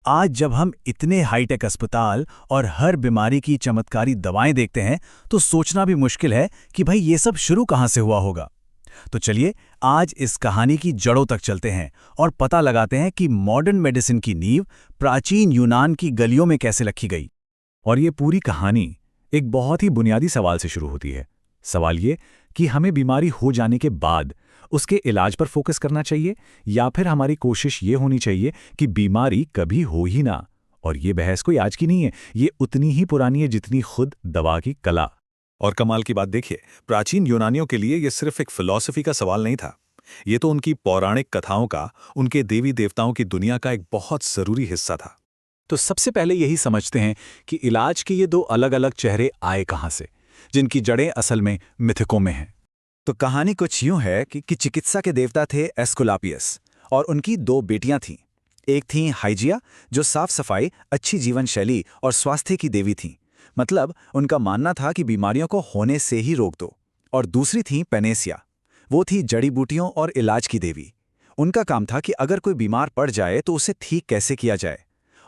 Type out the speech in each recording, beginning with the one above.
आज जब हम इतने हाईटेक अस्पताल और हर बीमारी की चमत्कारी दवाएं देखते हैं तो सोचना भी मुश्किल है कि भाई ये सब शुरू कहां से हुआ होगा। तो चलिए आज इस कहानी की जड़ों तक चलते हैं और पता लगाते हैं कि मॉडर्न मेडिसिन की नींव प्राचीन यूनान की गलियों में कैसे रखी गई। और ये पूरी कहानी एक बहुत ही बुनियादी सवाल से शुरू होती है। सवाल ये कि हमें बीमारी हो जाने के बाद उसके इलाज पर फोकस करना चाहिए या फिर हमारी कोशिश ये होनी चाहिए कि बीमारी कभी हो ही ना। और ये बहस कोई आज की नहीं है, ये उतनी ही पुरानी है जितनी खुद दवा की कला। और कमाल की बात देखिए, प्राचीन यूनानियों के लिए ये सिर्फ एक फिलॉसफी का सवाल नहीं था। ये तो उनकी पौराणिक कथाओं का, उनके देवी देवताओं की दुनिया का एक बहुत जरूरी हिस्सा था। तो सबसे पहले यही समझते हैं कि इलाज के ये दो अलग अलग चेहरे आए कहां से, जिनकी जड़ें असल में मिथकों में हैं। तो कहानी कुछ यूं है कि चिकित्सा के देवता थे एस्कुलापियस और उनकी दो बेटियां थीं। एक थी हाइजिया, जो साफ सफाई, अच्छी जीवन शैली और स्वास्थ्य की देवी थीं। मतलब उनका मानना था कि बीमारियों को होने से ही रोक दो। और दूसरी थी पेनेसिया, वो थी जड़ी बूटियों और इलाज की देवी। उनका काम था कि अगर कोई बीमार पड़ जाए तो उसे ठीक कैसे किया जाए।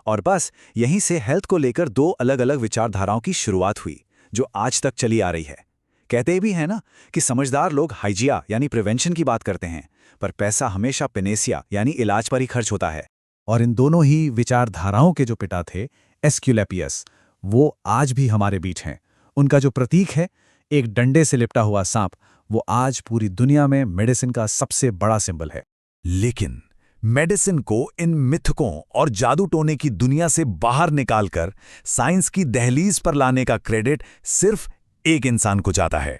और बस यहीं से हेल्थ को लेकर दो अलग अलग विचारधाराओं की शुरुआत हुई, जो आज तक चली आ रही है। कहते भी हैं ना कि समझदार लोग हाइजिया यानी प्रिवेंशन की बात करते हैं, पर पैसा हमेशा पेनेसिया यानी इलाज पर ही खर्च होता है। और इन दोनों ही विचारधाराओं के जो पिता थे एस्क्युलैपियस, वो आज भी हमारे बीच हैं। उनका जो प्रतीक है, एक डंडे से लिपटा हुआ सांप, वो आज पूरी दुनिया में मेडिसिन का सबसे बड़ा सिंबल है। लेकिन मेडिसिन को इन मिथकों और जादू टोने की दुनिया से बाहर निकालकर साइंस की दहलीज पर लाने का क्रेडिट सिर्फ एक इंसान को जाता है।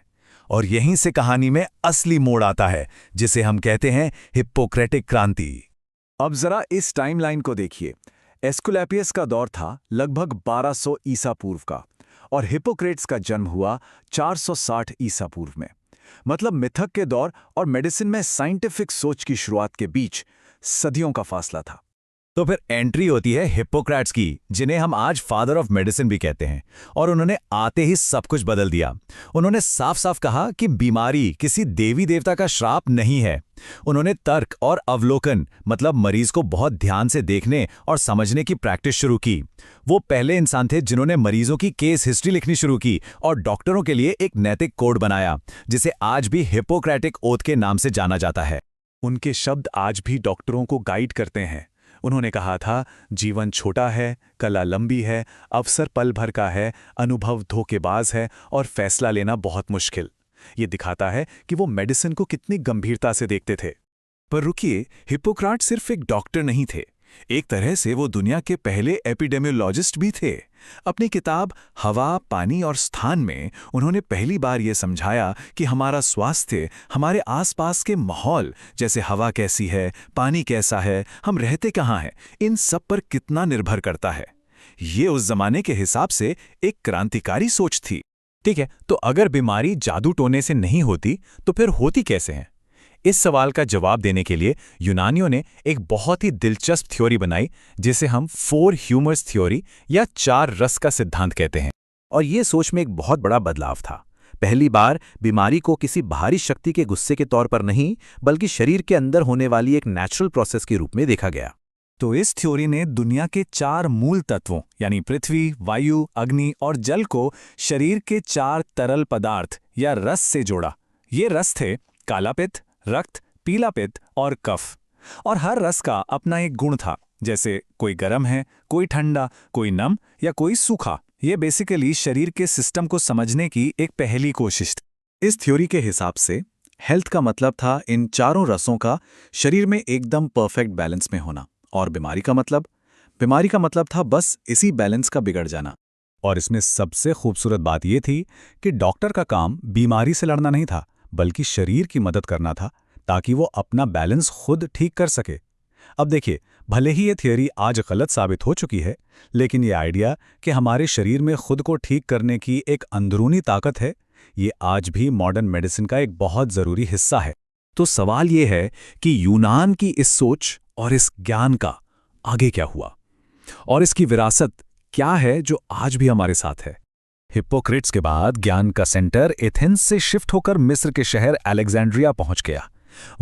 और यहीं से कहानी में असली मोड़ आता है, जिसे हम कहते हैं हिप्पोक्रेटिक क्रांति। अब जरा इस टाइमलाइन को देखिए। एस्कुलैपियस का दौर था लगभग 1200 ईसा पूर्व का, और हिप्पोक्रेट्स का जन्म हुआ 460 ईसा पूर्व में। मतलब मिथक के दौर और मेडिसिन में साइंटिफिक सोच की शुरुआत के बीच सदियों का फासला था। तो फिर एंट्री होती है हिप्पोक्रेट्स की, जिन्हें हम आज फादर ऑफ मेडिसिन भी कहते हैं। और उन्होंने आते ही सब कुछ बदल दिया। उन्होंने साफ साफ कहा कि बीमारी किसी देवी देवता का श्राप नहीं है। उन्होंने तर्क और अवलोकन, मतलब मरीज को बहुत ध्यान से देखने और समझने की प्रैक्टिस शुरू की। वो पहले इंसान थे जिन्होंने मरीजों की केस हिस्ट्री लिखनी शुरू की और डॉक्टरों के लिए एक नैतिक कोड बनाया, जिसे आज भी हिप्पोक्रेटिक ओथ के नाम से जाना जाता है। उनके शब्द आज भी डॉक्टरों को गाइड करते हैं। उन्होंने कहा था, जीवन छोटा है, कला लंबी है, अवसर पल भर का है, अनुभव धोखेबाज है और फैसला लेना बहुत मुश्किल। ये दिखाता है कि वो मेडिसिन को कितनी गंभीरता से देखते थे। पर रुकिए, हिप्पोक्रेट सिर्फ एक डॉक्टर नहीं थे, एक तरह से वो दुनिया के पहले एपिडेमियोलॉजिस्ट भी थे। अपनी किताब हवा, पानी और स्थान में उन्होंने पहली बार ये समझाया कि हमारा स्वास्थ्य हमारे आसपास के माहौल, जैसे हवा कैसी है, पानी कैसा है, हम रहते कहाँ हैं, इन सब पर कितना निर्भर करता है। ये उस जमाने के हिसाब से एक क्रांतिकारी सोच थी। ठीक है, तो अगर बीमारी जादू टोने से नहीं होती तो फिर होती कैसे है? इस सवाल का जवाब देने के लिए यूनानियों ने एक बहुत ही दिलचस्प थ्योरी बनाई, जिसे हम 4 ह्यूमर्स थ्योरी या 4 रस का सिद्धांत कहते हैं। और ये सोच में एक बहुत बड़ा बदलाव था। पहली बार बीमारी को किसी बाहरी शक्ति के गुस्से के तौर पर नहीं, बल्कि शरीर के अंदर होने वाली एक नेचुरल प्रोसेस के रूप में देखा गया। तो इस थ्योरी ने दुनिया के 4 मूल तत्वों यानी पृथ्वी, वायु, अग्नि और जल को शरीर के 4 तरल पदार्थ या रस से जोड़ा। ये रस थे काला पित्त, रक्त, पीला पित्त और कफ। और हर रस का अपना एक गुण था, जैसे कोई गर्म है, कोई ठंडा, कोई नम या कोई सूखा। ये बेसिकली शरीर के सिस्टम को समझने की एक पहली कोशिश थी। इस थ्योरी के हिसाब से हेल्थ का मतलब था इन चारों रसों का शरीर में एकदम परफेक्ट बैलेंस में होना। और बीमारी का मतलब था बस इसी बैलेंस का बिगड़ जाना। और इसमें सबसे खूबसूरत बात यह थी कि डॉक्टर का काम बीमारी से लड़ना नहीं था, बल्कि शरीर की मदद करना था, ताकि वो अपना बैलेंस खुद ठीक कर सके। अब देखिए, भले ही ये थियरी आज गलत साबित हो चुकी है, लेकिन ये आइडिया कि हमारे शरीर में खुद को ठीक करने की एक अंदरूनी ताकत है, ये आज भी मॉडर्न मेडिसिन का एक बहुत ज़रूरी हिस्सा है। तो सवाल ये है कि यूनान की इस सोच और इस ज्ञान का आगे क्या हुआ, और इसकी विरासत क्या है जो आज भी हमारे साथ है। हिप्पोक्रेट्स के बाद ज्ञान का सेंटर एथेंस से शिफ्ट होकर मिस्र के शहर अलेक्जेंड्रिया पहुंच गया।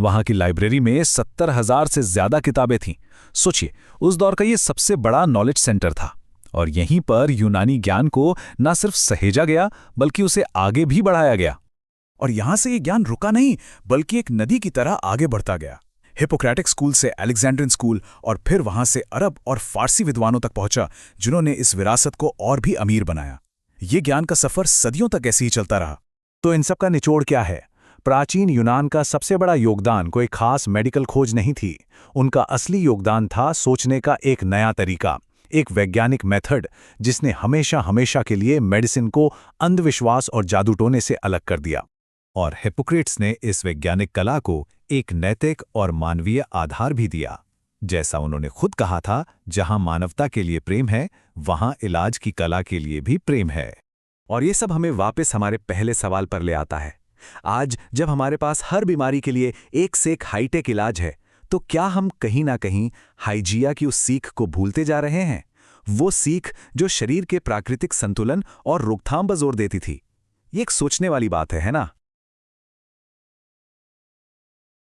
वहां की लाइब्रेरी में 70,000 से ज्यादा किताबें थीं। सोचिए, उस दौर का ये सबसे बड़ा नॉलेज सेंटर था, और यहीं पर यूनानी ज्ञान को न सिर्फ सहेजा गया बल्कि उसे आगे भी बढ़ाया गया। और यहां से ये ज्ञान रुका नहीं, बल्कि एक नदी की तरह आगे बढ़ता गया। हिपोक्रेटिक स्कूल से अलेक्जेंड्रियन स्कूल, और फिर वहां से अरब और फारसी विद्वानों तक पहुंचा, जिन्होंने इस विरासत को और भी अमीर बनाया। ये ज्ञान का सफर सदियों तक ऐसे ही चलता रहा। तो इन सब का निचोड़ क्या है? प्राचीन यूनान का सबसे बड़ा योगदान कोई खास मेडिकल खोज नहीं थी। उनका असली योगदान था सोचने का एक नया तरीका, एक वैज्ञानिक मेथड, जिसने हमेशा हमेशा के लिए मेडिसिन को अंधविश्वास और जादू टोने से अलग कर दिया। और हिपोक्रेट्स ने इस वैज्ञानिक कला को एक नैतिक और मानवीय आधार भी दिया। जैसा उन्होंने खुद कहा था, जहां मानवता के लिए प्रेम है, वहां इलाज की कला के लिए भी प्रेम है। और ये सब हमें वापस हमारे पहले सवाल पर ले आता है। आज जब हमारे पास हर बीमारी के लिए एक से एक हाईटेक इलाज है, तो क्या हम कहीं ना कहीं हाइजिया की उस सीख को भूलते जा रहे हैं? वो सीख जो शरीर के प्राकृतिक संतुलन और रोकथाम पर जोर देती थी। ये एक सोचने वाली बात है ना?